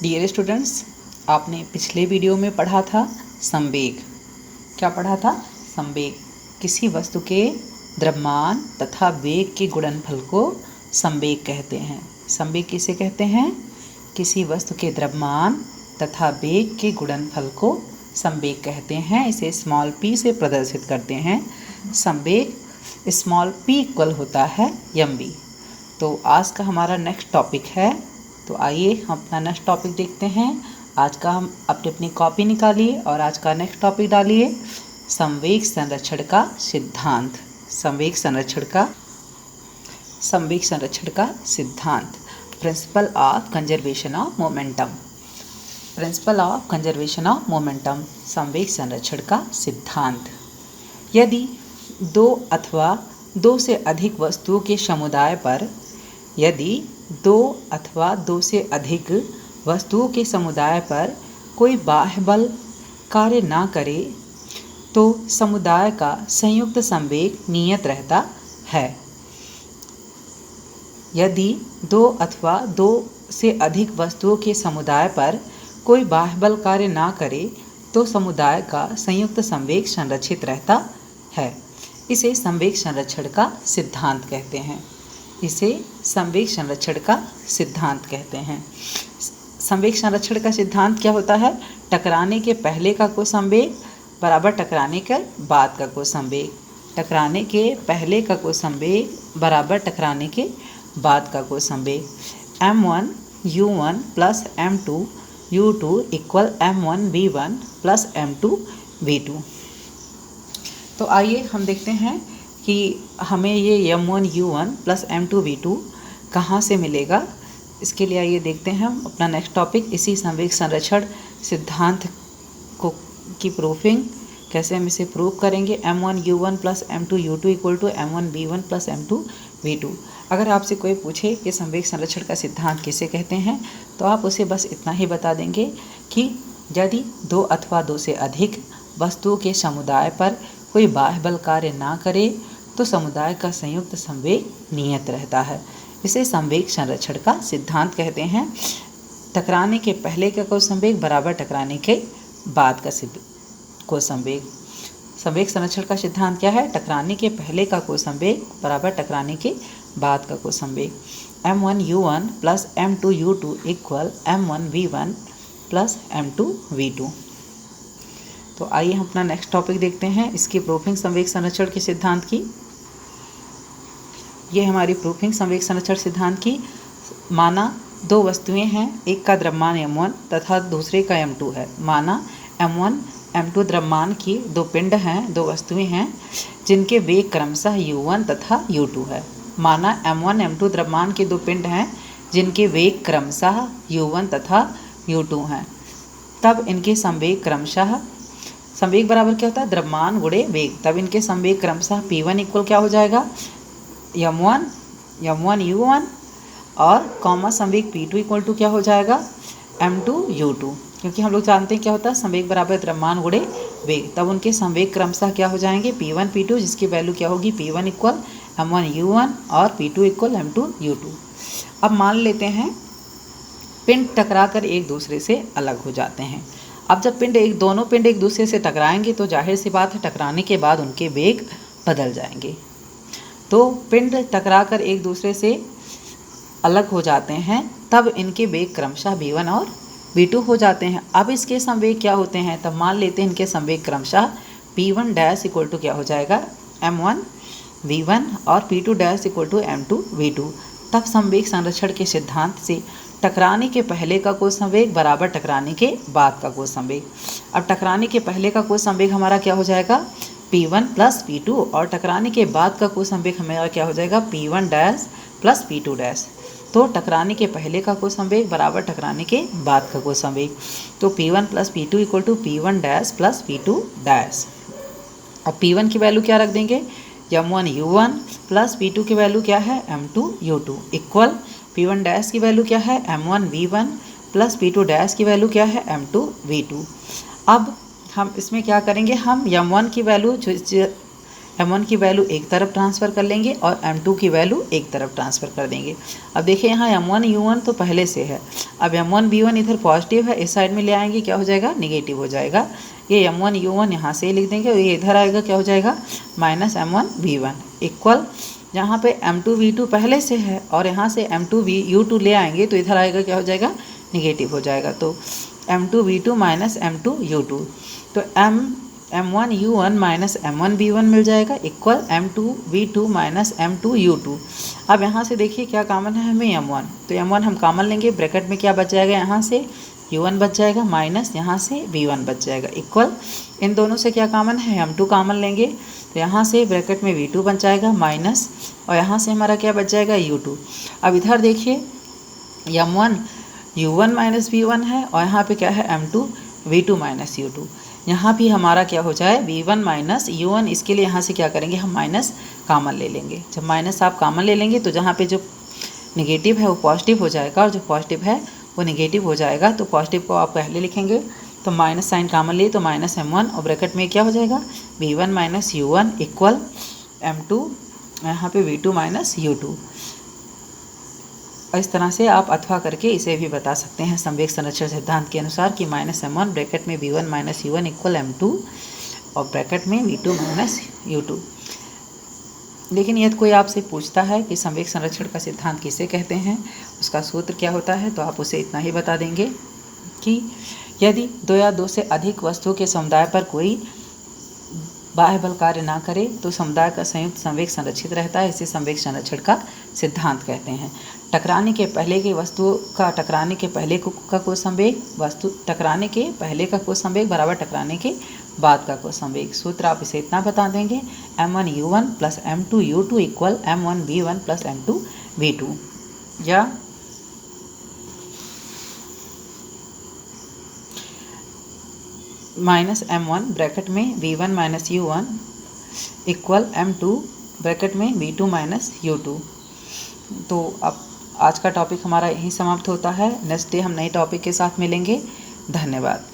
Dear students, आपने पिछले video में पढ़ा था संवेग। क्या पढ़ा था? संवेग। किसी वस्तु के द्रव्यमान तथा वेग के गुणनफल को संवेग कहते हैं। संवेग किसे कहते हैं? किसी वस्तु के द्रव्यमान तथा वेग के गुणनफल को संवेग कहते हैं। इसे स्मॉल p से प्रदर्शित करते हैं। संवेग स्मॉल p इक्वल होता है mv। तो आज का हमारा नेक्स्ट टॉपिक है। तो आइए हम अपना नेक्स्ट टॉपिक देखते हैं। आज का हम अपनी कॉपी निकालिए और आज का नेक्स्ट टॉपिक डालिए, संवेग संरक्षण का सिद्धांत। संवेग संरक्षण का सिद्धांत। Principle of conservation of momentum. Principle of conservation of momentum, संवेग संरक्षण का सिद्धांत। यदि दो अथवा दो से अधिक वस्तुओं के समुदाय पर कोई बाह्य बल कार्य न करे तो समुदाय का संयुक्त संवेग नियत रहता है। यदि दो अथवा दो से अधिक वस्तुओं के समुदाय पर कोई बाह्य बल कार्य न करे तो समुदाय का संयुक्त संवेग संरक्षित रहता है। इसे संवेग संरक्षण का सिद्धांत कहते हैं। संवेग संरक्षण का सिद्धांत क्या होता है? टकराने के पहले का कुल संवेग बराबर टकराने के बाद का कुल संवेग। टकराने के पहले का कुल संवेग बराबर टकराने के बाद का कुल संवेग। m1 u1 plus m2 u2 equal m1 v1 plus m2 v2। तो आइए हम देखते हैं कि हमें ये m1 u1 plus m2 v2 कहाँ से मिलेगा। इसके लिए आइए देखते हैं हम अपना नेक्स्ट टॉपिक, इसी संवेग संरक्षण सिद्धांत की प्रूफिंग। कैसे हम इसे प्रूव करेंगे? m1 u1 plus m2 u2 equal to m1 v1 plus m2 v2। अगर आपसे कोई पूछे कि संवेग संरक्षण का सिद्धांत किसे कहते हैं तो आप उसे बस इतना ही बता देंगे कि यदि दो अथवा दो से अधिक वस्तुओं के समुदाय पर कोई बाह्य बल कार्य ना करे तो समुदाय का संयुक्त संवेग नियत रहता है। इसे संवेग संरक्षण का सिद्धांत कहते हैं। टकराने के पहले का कुल संवेग बराबर टकराने के बाद का कुल संवेग। संवेग संरक्षण का सिद्धांत क्या है? टकराने के पहले का कुल संवेग बराबर टकराने के बाद का कुल संवेग। m1 u1 plus m2 u2 equal m1 v1 plus m2 v2। तो आइए हम अपना नेक्स्ट टॉपिक देखते हैं, इसकी प्रूफिंग संवेग संरक्षण के सिद्धांत की। ये हमारी प्रूफिंग संवेग संरक्षण सिद्धांत की। माना दो वस्तुएं हैं, एक का द्रव्यमान m1 तथा दूसरे का m2 है। माना m1 m2 द्रव्यमान की दो पिंड हैं, दो वस्तुएं हैं जिनके वेग क्रमशः u1 तथा u2 है। माना m1 m2 द्रव्यमान के दो पिंड हैं जिनके वेग क्रमशः u1 तथा u2 हैं। तब इनके संवेग क्रमशः, संवेग बराबर क्या होता है? द्रव्यमान गुणे वेग। तब इनके संवेग क्रमशः p1 इक्वल क्या हो जाएगा? m1 u1 और कॉमा संवेग p2 इक्वल टू क्या हो जाएगा? m2 u2। क्योंकि हम लोग जानते हैं क्या होता है? संवेग बराबर द्रव्यमान गुणे वेग। तब उनके संवेग क्रमशः क्या हो जाएंगे? p1 p2, जिसकी वैल्यू क्या होगी? p1 इक्वल m1 u1 और p2 इक्वल m2 u2। अब मान लेते हैं पिंड टकराकर एक दूसरे से अलग हो जाते हैं। अब जब दोनों पिंड एक दूसरे से टकराएंगे तो जाहिर सी बात है टकराने के बाद उनके वेग बदल जाएंगे। तो पिंड टकराकर एक दूसरे से अलग हो जाते हैं, तब इनके वेग क्रमशः v1 और v2 हो जाते हैं। अब इसके संवेग क्या होते हैं? तब मान लेते हैं इनके संवेग क्रमशः p1 डैश इक्वल टू क्या हो जाएगा? m1 v1 और p2 dash equal to m2 v2। तब संवेग संरक्षण के सिद्धांत से टकराने के पहले का कुल संवेग बराबर टकराने के बाद का कुल संवेग। अब टकराने के पहले का कुल संवेग हमारा क्या हो जाएगा? p1 प्लस p2 और टकराने के बाद का कुल संवेग हमारा क्या हो जाएगा? p1 dash plus p2 dash. तो टकराने के पहले का कुल संवेग बराबर टकराने के बाद का कुल संवेग। तो p1 plus p2 equal to p1 dash plus p2 dash. अब p1 की वैल्यू क्या रख देंगे? m1 u1 प्लस p2 की वैल्यू क्या है? m2 u2 equal p1 dash की वैल्यू क्या है? m1 v1 plus p2 dash की वैल्यू क्या है? m2 v2। अब हम इसमें क्या करेंगे? हम m1 की वैल्यू m1 की वैल्यू एक तरफ ट्रांसफ़र कर लेंगे और m2 की वैल्यू एक तरफ ट्रांसफ़र कर देंगे। अब देखिए यहाँ m1 u1 तो पहले से है, अब m1 b1 इधर पॉजिटिव है, इस साइड में ले आएंगे क्या हो जाएगा, निगेटिव हो जाएगा। ये m1 u1 यहाँ से लिख देंगे और ये इधर आएगा क्या हो जाएगा, माइनस m1 v1 इक्वल, यहाँ पे m2 v2 पहले से है और यहाँ से m2 u2 ले आएंगे तो इधर आएगा क्या हो जाएगा, निगेटिव हो जाएगा। तो m2 v2 minus m2 u2, तो m1 u1 minus m1 v1 मिल जाएगा equal m2 v2 minus m2 u2। अब यहाँ से देखिए क्या कॉमन है हमें m1, तो m1 हम कॉमन लेंगे, ब्रैकेट में क्या बच जाएगा, यहाँ से u1 बच जाएगा माइनस यहाँ से v1 बच जाएगा इक्वल, इन दोनों से क्या कॉमन है, m2 कॉमन लेंगे तो यहाँ से ब्रैकेट में v2 बच जाएगा माइनस और यहाँ से हमारा क्या बच जाएगा, u2। अब इधर देखिए m1 u1 माइनस v1 है और यहाँ पे क्या है m2 v2 माइनस u2, यहाँ भी हमारा क्या हो जाए v1 माइनस u1, इसके लिए यहाँ से क्या करेंगे हम माइनस कॉमन ले लेंगे। जब माइनस आप कॉमन ले लेंगे तो जहाँ पे जो निगेटिव है वो पॉजिटिव हो जाएगा और जो पॉजिटिव है वो निगेटिव हो जाएगा, तो पॉजिटिव को आप पहले लिखेंगे तो माइनस साइन कॉमन लिए तो माइनस m1 और ब्रैकेट में क्या हो जाएगा v1 minus u1 equal m2 यहाँ पे v2 माइनस u2। इस तरह से आप अथवा करके इसे भी बता सकते हैं संवेग संरक्षण सिद्धांत के अनुसार कि माइनस m1 ब्रैकेट में v1 minus u1 equal m2 और ब्रैकेट में v2 माइनस u2। लेकिन यदि कोई आपसे पूछता है कि संवेग संरक्षण का सिद्धांत किसे कहते हैं, उसका सूत्र क्या होता है, तो आप उसे इतना ही बता देंगे कि यदि दो या दो से अधिक वस्तुओं के समुदाय पर कोई बाह्य बल कार्य ना करे तो समुदाय का संयुक्त संवेग संरक्षित रहता है, इसे संवेग संरक्षण का सिद्धांत कहते हैं। टकराने के पहले की वस्तुओं का टकराने के पहले का कोई संवेग, टकराने के पहले का कोई संवेग बराबर टकराने के बाद का कोई संवेग। सूत्र आप इसे इतना बता देंगे m1 u1 plus m2 u2 equal m1 v1 plus m2 v2, या माइनस m1 ब्रैकेट में v1 minus u1 equal m2 bracket में v2 माइनस u2। तो अब आज का टॉपिक हमारा यहीं समाप्त होता है। नेक्स्ट डे हम नए टॉपिक के साथ मिलेंगे। धन्यवाद।